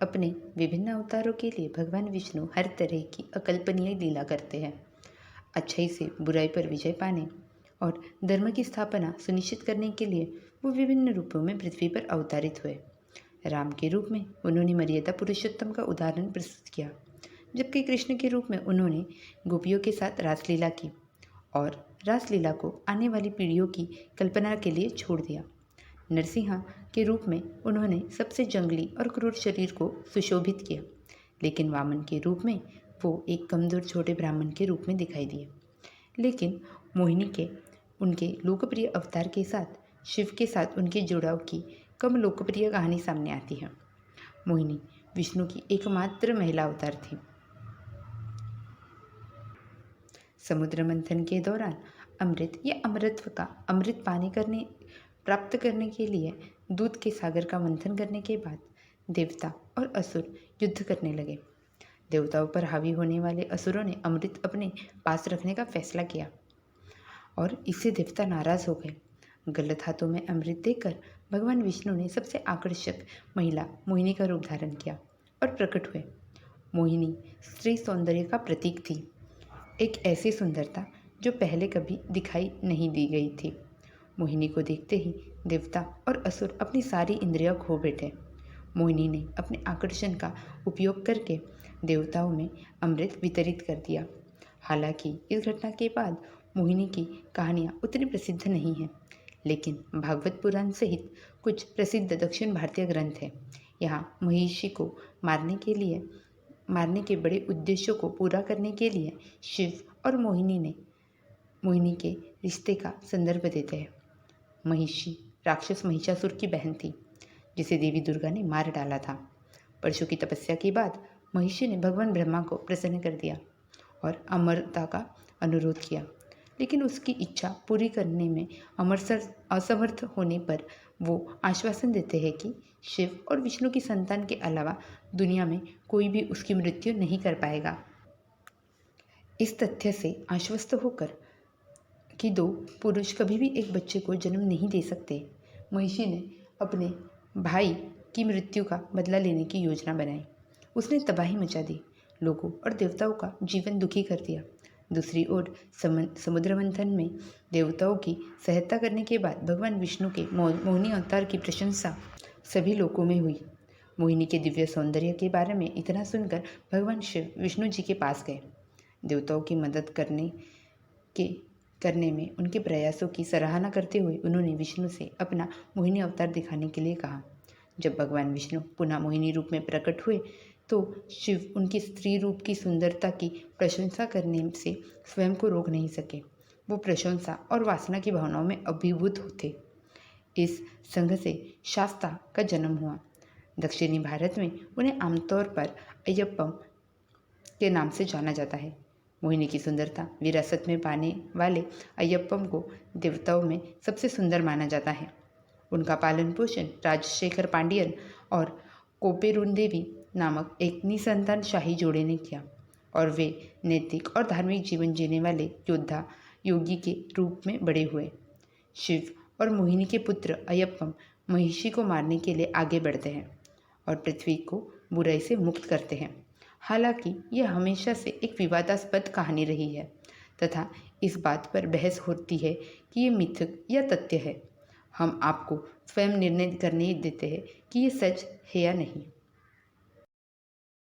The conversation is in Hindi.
अपने विभिन्न अवतारों के लिए भगवान विष्णु हर तरह की अकल्पनीय लीला करते हैं। अच्छाई से बुराई पर विजय पाने और धर्म की स्थापना सुनिश्चित करने के लिए वो विभिन्न रूपों में पृथ्वी पर अवतरित हुए। राम के रूप में उन्होंने मर्यादा पुरुषोत्तम का उदाहरण प्रस्तुत किया, जबकि कृष्ण के रूप में उन्होंने गोपियों के साथ रासलीला की और रासलीला को आने वाली पीढ़ियों की कल्पना के लिए छोड़ दिया। नरसिंहा के रूप में उन्होंने सबसे जंगली और क्रूर शरीर को सुशोभित किया, लेकिन वामन के रूप में वो एक कमजोर छोटे ब्राह्मण के रूप में दिखाई दिए। लेकिन मोहिनी के उनके लोकप्रिय अवतार के साथ शिव के साथ उनके जुड़ाव की कम लोकप्रिय कहानी सामने आती है। मोहिनी विष्णु की एकमात्र महिला अवतार थी। समुद्र मंथन के दौरान अमृत या अमृतत्व का अमृत पानी प्राप्त करने के लिए दूध के सागर का मंथन करने के बाद देवता और असुर युद्ध करने लगे। देवताओं पर हावी होने वाले असुरों ने अमृत अपने पास रखने का फैसला किया और इससे देवता नाराज हो गए। गलत हाथों में अमृत देकर भगवान विष्णु ने सबसे आकर्षक महिला मोहिनी का रूप धारण किया और प्रकट हुए। मोहिनी स्त्री सौंदर्य का प्रतीक थी, एक ऐसी सुंदरता जो पहले कभी दिखाई नहीं दी गई थी। मोहिनी को देखते ही देवता और असुर अपनी सारी इंद्रियां खो बैठे। मोहिनी ने अपने आकर्षण का उपयोग करके देवताओं में अमृत वितरित कर दिया। हालांकि इस घटना के बाद मोहिनी की कहानियाँ उतनी प्रसिद्ध नहीं हैं, लेकिन भागवत पुराण सहित कुछ प्रसिद्ध दक्षिण भारतीय ग्रंथ हैं। यहाँ महिषी को मारने के बड़े उद्देश्यों को पूरा करने के लिए शिव और मोहिनी के रिश्ते का संदर्भ देते हैं। महिषी राक्षस महिषासुर की बहन थी, जिसे देवी दुर्गा ने मार डाला था। परशु की तपस्या के बाद महिषी ने भगवान ब्रह्मा को प्रसन्न कर दिया और अमरता का अनुरोध किया, लेकिन उसकी इच्छा पूरी करने में असमर्थ होने पर वो आश्वासन देते हैं कि शिव और विष्णु की संतान के अलावा दुनिया में कोई भी उसकी मृत्यु नहीं कर पाएगा। इस तथ्य से आश्वस्त होकर कि दो पुरुष कभी भी एक बच्चे को जन्म नहीं दे सकते, महिषी ने अपने भाई की मृत्यु का बदला लेने की योजना बनाई। उसने तबाही मचा दी, लोगों और देवताओं का जीवन दुखी कर दिया। दूसरी ओर समुद्र मंथन में देवताओं की सहायता करने के बाद भगवान विष्णु के मोहिनी अवतार की प्रशंसा सभी लोगों में हुई। मोहिनी के दिव्य सौंदर्य के बारे में इतना सुनकर भगवान शिव विष्णु जी के पास गए। देवताओं की मदद करने में उनके प्रयासों की सराहना करते हुए उन्होंने विष्णु से अपना मोहिनी अवतार दिखाने के लिए कहा। जब भगवान विष्णु पुनः मोहिनी रूप में प्रकट हुए तो शिव उनकी स्त्री रूप की सुंदरता की प्रशंसा करने से स्वयं को रोक नहीं सके। वो प्रशंसा और वासना की भावनाओं में अभिभूत थे। इस संघ से शास्ता का जन्म हुआ। दक्षिणी भारत में उन्हें आमतौर पर अय्यप्पम के नाम से जाना जाता है। मोहिनी की सुंदरता विरासत में पाने वाले अय्यप्पम को देवताओं में सबसे सुंदर माना जाता है। उनका पालन पोषण राजशेखर पांडियन और कोपेरून देवी नामक एक निसंतान शाही जोड़े ने किया और वे नैतिक और धार्मिक जीवन जीने वाले योगी के रूप में बड़े हुए। शिव और मोहिनी के पुत्र अय्यप्पम महिषी को मारने के लिए आगे बढ़ते हैं और पृथ्वी को बुराई से मुक्त करते हैं। हालांकि यह हमेशा से एक विवादास्पद कहानी रही है तथा इस बात पर बहस होती है कि ये मिथक या तथ्य है। हम आपको स्वयं निर्णय करने देते हैं कि ये सच है या नहीं।